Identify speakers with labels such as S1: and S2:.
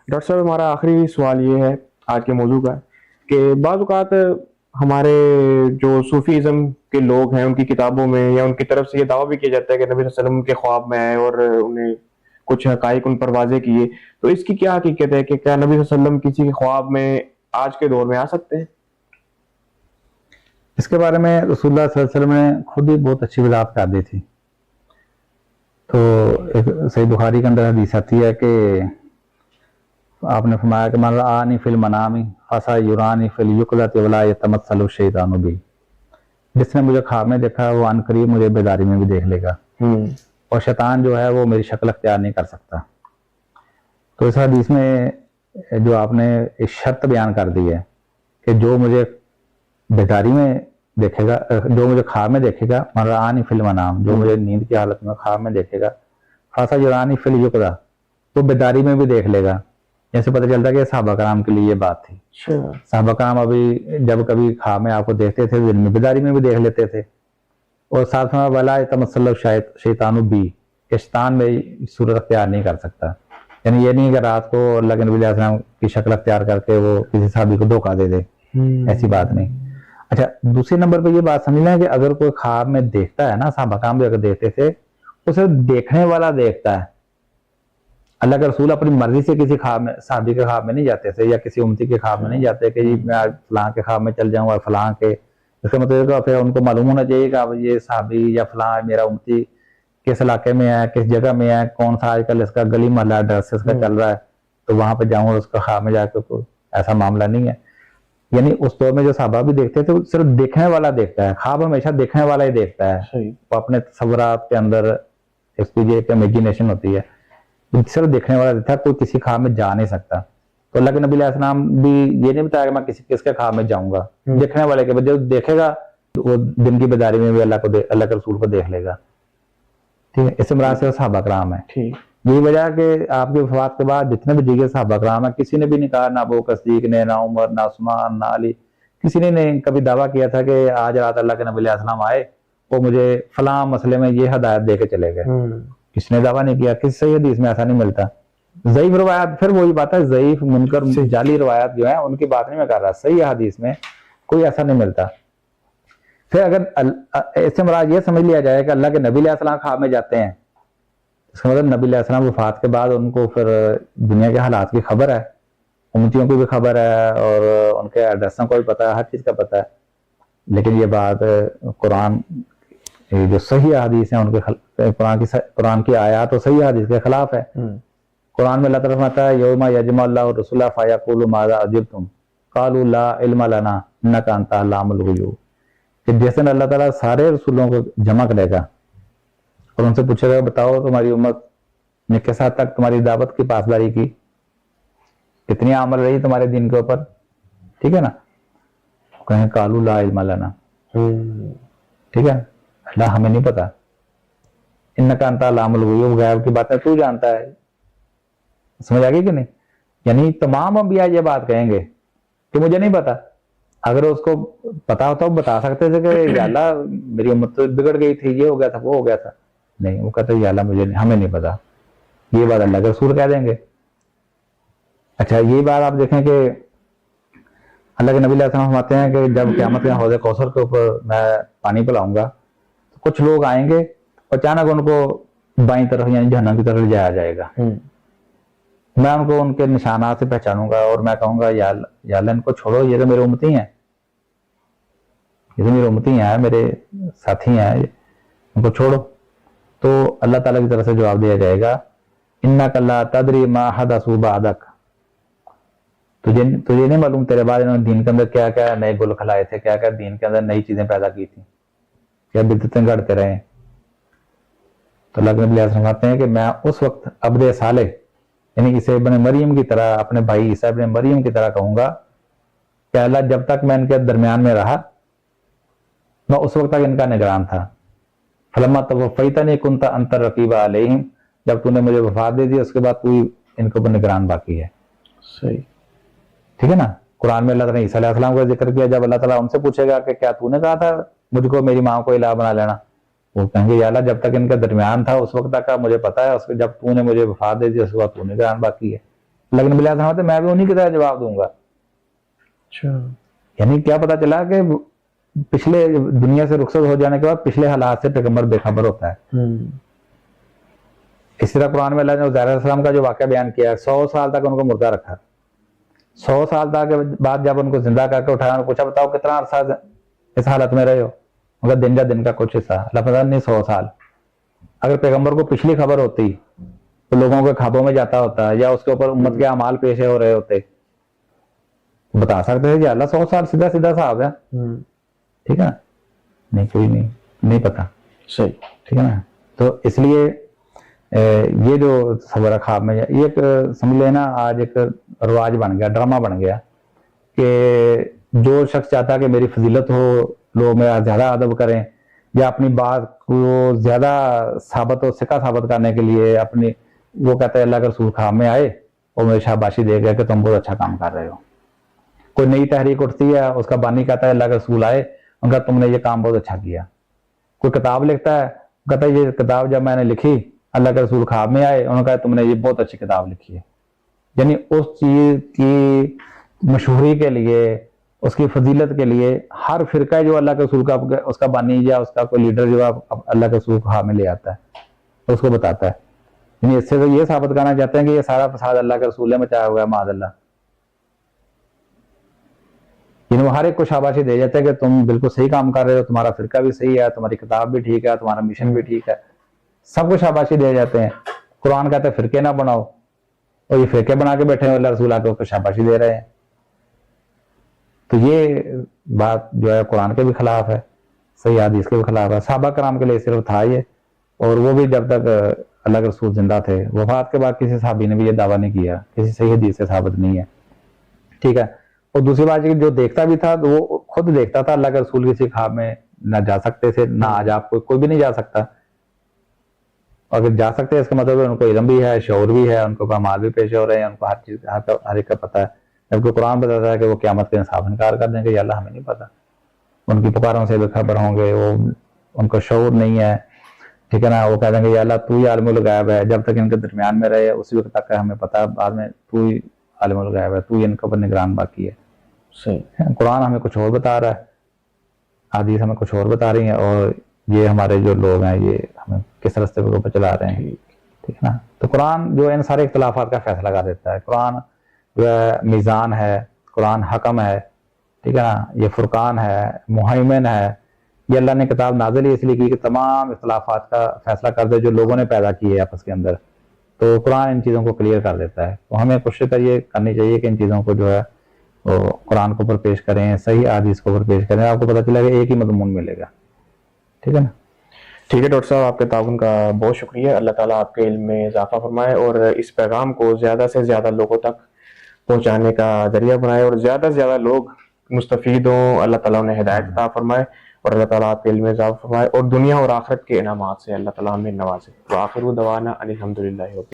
S1: Doctor صاحب ہمارا آخری سوال یہ ہے آج کے موضوع کا کہ بعض اوقات ہمارے جو صوفی ازم کے لوگ ہیں ان کی کتابوں میں یا ان کی طرف سے یہ دعویٰ بھی کیا جاتا ہے کہ نبی صلی اللہ علیہ وسلم کے خواب میں آئے اور انہیں کچھ حقائق ان پر واضح کیے، تو اس کی کیا حقیقت ہے کہ کیا نبی صلی اللہ علیہ وسلم کسی کے خواب میں آج کے دور میں آ سکتے ہیں؟
S2: اس کے بارے میں رسول اللہ صلی اللہ علیہ وسلم نے خود ہی بہت اچھی وضاحت کر دی تھی۔ تو ایک صحیح بخاری کے اندر حدیث آتی ہے کہ آپ نے فرمایا کہ من رآنی فی المنام فسا یرانی فی الیقظۃ ولا یتمثل الشیطان بی، جس نے مجھے خواب میں دیکھا وہ عن قریب مجھے بیداری میں بھی دیکھ لے گا، اور شیطان جو ہے وہ میری شکل اختیار نہیں کر سکتا۔ تو اس حدیث میں جو آپ نے ایک شرط بیان کر دی ہے کہ جو مجھے بیداری میں دیکھے گا، جو مجھے خواب میں دیکھے گا، من رآنی فی المنام، جو مجھے نیند کی حالت میں خواب میں دیکھے گا، فسا یرانی فی الیقظۃ، تو بیداری میں بھی دیکھ لے گا۔ جیسے پتہ چلتا ہے کہ صحابہ کرام کے لیے یہ بات تھی۔ صحابہ کرام ابھی جب کبھی خواب میں آپ کو دیکھتے تھے دن میں بیداری میں بھی دیکھ لیتے تھے، اور ساتھ میں ولا یتمثل الشیطان بی، کہ شیطان میں صورت اختیار نہیں کر سکتا، یعنی یہ نہیں کہ رات کو اللہ کے نبی علیہ السلام کی شکل اختیار کر کے وہ کسی صحابی کو دھوکہ دے دے، ایسی بات نہیں۔ اچھا، دوسرے نمبر پہ یہ بات سمجھ لیں کہ اگر کوئی خواب میں دیکھتا ہے نا، صحابہ کرام بھی اگر دیکھتے تھے، وہ صرف دیکھنے والا دیکھتا ہے۔ اللہ کے رسول اپنی مرضی سے کسی خواب میں، صحابی کے خواب میں نہیں جاتے تھے، یا کسی امتی کے خواب میں نہیں جاتے کہ جی میں آج فلاں کے خواب میں چل جاؤں اور فلاں کے، اس کا مطلب ہے کہ پھر ان کو معلوم ہونا چاہیے کہ اب یہ صحابی یا فلاں میرا امتی کس علاقے میں ہے، کس جگہ میں ہے، کون سا آج کل اس کا گلی محلہ ایڈریس اس کا چل رہا ہے، تو وہاں پہ جاؤں اور اس کا خواب میں جا کے، کوئی ایسا معاملہ نہیں ہے۔ یعنی اس دور میں جو صحابہ بھی دیکھتے تھے، صرف دیکھنے والا دیکھتا ہے، خواب ہمیشہ دیکھنے والا ہی دیکھتا ہے، وہ اپنے تصورات کے اندر اس کی ایک امیجینیشن ہوتی ہے، صرف دیکھنے والا دیکھتا ہے، کوئی کسی خواب میں جا نہیں سکتا۔ تو اللہ کے نبی علیہ السلام بھی یہ نہیں بتایا کہ میں کس کے خواب میں جاؤں گا، دیکھنے والے کے، جو دیکھے گا وہ دن کی بیداری میں بھی اللہ کے رسول کو دیکھ لے گا، ٹھیک ہے۔ اس مراد سے صحابہ کرام ہے۔ یہی وجہ ہے کہ آپ کی وفات کے بعد جتنے بھی دیگر صحابہ کرام ہیں، کسی نے بھی نہیں کہا، نہ ابو بکر صدیق نے، نہ عمر، نہ عثمان، نہ علی، کسی نے نہیں کبھی دعویٰ کیا تھا کہ آج رات اللہ کے نبی علیہ السلام آئے وہ مجھے فلاں مسئلے میں یہ ہدایت دے کے چلے گئے، کسی نے دعویٰ نہیں کیا، کسی صحیح حدیث میں ایسا نہیں ملتا۔ ضعیف روایات، پھر وہی بات ہے، ضعیف منکر جعلی روایات جو ہیں ان کی بات نہیں میں کر رہا، صحیح حدیث میں کوئی ایسا نہیں ملتا۔ پھر اگر اس سے مراد یہ سمجھ لیا جائے کہ اللہ کے نبی علیہ السلام خواب میں جاتے ہیں، اس کا مطلب نبی علیہ السلام وفات کے بعد ان کو پھر دنیا کے حالات کی خبر ہے، امتیوں کی بھی خبر ہے، اور ان کے ایڈریسوں کو بھی پتہ ہے، ہر چیز کا پتہ ہے۔ لیکن یہ بات قرآن جو صحیح حدیث ہیں ان کے قرآن کی آیات اور صحیح حدیث کے خلاف ہے۔ قرآن میں اللہ تعالیٰ فرماتا ہے یوم یجمع اللہ الرسل فیقول ماذا اجبتم قالوا لا علم لنا انک انت علام الغیوب، کہ جس دن اللہ تعالیٰ سارے رسولوں کو جمع کرے گا اور ان سے پوچھے گا بتاؤ تمہاری امت نے کس حد تک تمہاری دعوت کی پاسداری کی، کتنی عمل رہی تمہارے دین کے اوپر، ٹھیک ہے نا، کہیں قالوا لا علم لنا، ٹھیک ہے، اللہ ہمیں نہیں پتا، انک انت علام الغیوب، غیب کی باتیں تو جانتا ہے، سمجھ آ گئی کہ نہیں؟ یعنی تمام انبیاء یہ بات کہیں گے کہ مجھے نہیں پتا۔ اگر اس کو پتا ہوتا وہ بتا سکتے تھے کہ یا اللہ میری امت تو بگڑ گئی تھی، یہ ہو گیا تھا، وہ ہو گیا تھا، نہیں، وہ کہتے یا اللہ مجھے نہیں، ہمیں نہیں پتا، یہ بات اللہ کے رسول کہہ دیں گے۔ اچھا، یہ بات آپ دیکھیں کہ اللہ کے نبی علیہ السلام فرماتے ہیں کہ جب قیامت میں حوض کوثر کے اوپر میں پانی پلاؤں گا تو کچھ لوگ آئیں گے، اچانک ان کو بائیں طرف یعنی جہنم کی طرف لے جایا جائے گا، میں ان کو ان کے نشانات سے پہچانوں گا اور میں کہوں گا یا اللہ ان کو چھوڑو، یہ تو میرے امتی ہیں، یہ تو میرے امتی ہیں، میرے ساتھی ہیں، ان کو چھوڑو۔ تو اللہ تعالیٰ کی طرف سے جواب دیا جائے گا انک لا تدری ما حدث بعدک، تجھے نہیں معلوم تیرے بعد انہوں نے دین کے اندر کیا کیا نئے گل کھلائے تھے، کیا کیا دین کے اندر نئی چیزیں پیدا کی تھیں، کیا بدعتیں گڑھتے رہے۔ تو اللہ کے نبی علیہ السلام فرماتے ہیں کہ میں اس وقت عبد صالح یعنی عیسیٰ ابن مریم کی طرح، اپنے بھائی عیسیٰ ابن مریم کی طرح کہوں گا کہ اللہ جب تک میں ان کے درمیان میں رہا میں اس وقت تک ان کا نگران تھا، فلما توفیتنی کنت انت الرقیب علیہم، جب تو نے مجھے وفات دے دی اس کے بعد کوئی ان کے اوپر نگران باقی ہے۔ صحیح، ٹھیک ہے نا۔ قرآن میں اللہ تعالیٰ نے عیسیٰ علیہ السلام کا ذکر کیا، جب اللہ تعالیٰ ان سے پوچھے گا کہ کیا تو نے کہا تھا مجھ کو میری ماں کو الہ بنا لینا، وہ کہیں گے یا اللہ جب تک ان کے درمیان تھا اس وقت تک کا مجھے پتا ہے، اس کے جب تو نے مجھے وفات دے دی اس کے بعد تو نگران باقی ہے۔ لیکن نبی علیہ السلام میں بھی انہیں کی طرح جواب دوں گا.
S1: اچھا.
S2: یعنی کیا پتا چلا کہ پچھلے دنیا سے رخصت ہو جانے کے بعد پچھلے حالات سے پیغمبر بے خبر ہوتا ہے. اس طرح قرآن میں اللہ نے عزیر علیہ السلام کا جو واقعہ بیان کیا ہے, 100 سال تک ان کو مردہ رکھا, 100 سال تک بعد جب ان کو زندہ کر کے اٹھایا, ان کو پوچھا بتاؤ کتنا عرصہ اس حالت میں رہے ہو, ان کا دن کا کچھ حصہ. اللہ پتہ نہیں 100 سال. اگر پیغمبر کو پچھلی خبر ہوتی تو لوگوں کے خوابوں میں جاتا ہوتا, یا اس کے اوپر امت کے اعمال پیش ہو رہے ہوتے, بتا سکتے تھے کہ اللہ 100 سال سیدھا صاحب ہے. ٹھیک ہے نا, نہیں کوئی نہیں پتا.
S1: صحیح.
S2: ٹھیک ہے نا. تو اس لیے یہ جو صبر خواب میں, یہ ایک سمجھ لینا آج ایک رواج بن گیا, ڈرامہ بن گیا کہ جو شخص چاہتا ہے کہ میری فضیلت ہو, لوگ میرا زیادہ ادب کریں, یا اپنی بات کو زیادہ ثابت و ثقہ ثابت کرنے کے لیے اپنی, وہ کہتا ہے اللہ کے رسول خواب میں آئے اور مجھے شاباشی دے گیا کہ تم بہت اچھا کام کر رہے ہو. کوئی نئی تحریک اٹھتی ہے, اس کا بانی کہتا ہے اللہ کے رسول آئے, ان کا تم نے یہ کام بہت اچھا کیا. کوئی کتاب لکھتا ہے, کہتا ہے یہ کتاب جب میں نے لکھی اللہ کے رسول خواب میں آئے, انہوں نے کہا تم نے یہ بہت اچھی کتاب لکھی ہے. یعنی اس چیز کی مشہوری کے لیے, اس کی فضیلت کے لیے ہر فرقہ جو اللہ کے رسول کا اس کا بانی یا اس کا کوئی لیڈر جو اللہ کے رسول خواب میں لے آتا ہے, اس کو بتاتا ہے. یعنی اس سے تو یہ ثابت کرنا چاہتے ہیں کہ یہ سارا فساد اللہ کے رسول نے مچایا ہوا ہے معاذ اللہ. یعنی وہ ہر ایک کو شاباشی دے جاتے ہیں کہ تم بالکل صحیح کام کر رہے ہو, تمہارا فرقہ بھی صحیح ہے, تمہاری کتاب بھی ٹھیک ہے, تمہارا مشن بھی ٹھیک ہے, سب کو شاباشی دے جاتے ہیں. قرآن کہتے ہیں فرقے نہ بناؤ, اور یہ فرقے بنا کے بیٹھے ہیں, اللہ رسول آ کے اس کو شاباشی دے رہے ہیں. تو یہ بات جو ہے قرآن کے بھی خلاف ہے, صحیح حدیث کے بھی خلاف ہے. صحابہ کرام کے لیے صرف تھا یہ, اور وہ بھی جب تک اللہ کے رسول زندہ تھے. وفات کے بعد کسی صحابی نے بھی یہ دعویٰ نہیں کیا, کسی صحیح حدیث سے ثابت نہیں ہے. ٹھیک ہے. اور دوسری بات یہ کہ جو دیکھتا بھی تھا تو وہ خود دیکھتا تھا, اللہ کے رسول کسی خواب میں نہ جا سکتے تھے, نہ آج آپ کوئی بھی نہیں جا سکتا. اگر جا سکتے ہیں اس کا مطلب ان کو علم بھی ہے, شعور بھی ہے, ان کو اعمال بھی پیش ہو رہے ہیں, ان کو ہر چیز ہر ایک کا پتہ ہے. جبکہ قرآن بتاتا ہے کہ وہ قیامت کے انصاف انکار کر دیں گے, یا اللہ ہمیں نہیں پتا, ان کی پکاروں سے بے خبر ہوں گے, وہ ان کو شعور نہیں ہے. ٹھیک ہے نا. وہ کہہ دیں گے یا اللہ تو ہی عالم الغیب ہے, جب تک ان کے درمیان میں رہے اسی وقت تک ہمیں پتا, بعد میں تو ہی عالم الغیب ہے, تو ہی ان کا پر نگران باقی ہے. صحیح. قرآن ہمیں کچھ اور بتا رہا ہے, حدیث ہمیں کچھ اور بتا رہی ہیں, اور یہ ہمارے جو لوگ ہیں یہ ہمیں کس راستے پہ چلا رہے ہیں. ٹھیک ہے نا. تو قرآن جو ان سارے اختلافات کا فیصلہ کر دیتا ہے. قرآن جو ہے میزان ہے, قرآن حکم ہے. ٹھیک ہے نا. یہ فرقان ہے, مہیمن ہے. یہ اللہ نے کتاب نازل ہی اس لیے کی کہ تمام اختلافات کا فیصلہ کر دے جو لوگوں نے پیدا کیے آپس کے اندر. تو قرآن ان چیزوں کو کلیئر کر دیتا ہے. تو ہمیں کوشش یہ کرنی چاہیے کہ ان چیزوں کو جو ہے وہ قرآن کو اوپر پیش کریں, صحیح حدیث کو اوپر پیش کریں, آپ کو پتہ چلے گا ایک ہی مضمون ملے گا. ٹھیک ہے نا.
S1: ٹھیک ہے ڈاکٹر صاحب, آپ کے تعاون کا بہت شکریہ. اللہ تعالیٰ آپ کے علم میں اضافہ فرمائے, اور اس پیغام کو زیادہ سے زیادہ لوگوں تک پہنچانے کا ذریعہ بنائے, اور زیادہ سے زیادہ لوگ مستفید ہوں. اللہ تعالیٰ انہیں ہدایت عطا فرمائے, اور اللہ تعالیٰ آپ کے علم میں اضافہ فرمائے, اور دنیا اور آخرت کے انعامات سے اللہ تعالیٰ ہمیں نوازے. وآخر دعوانا ان الحمد للہ.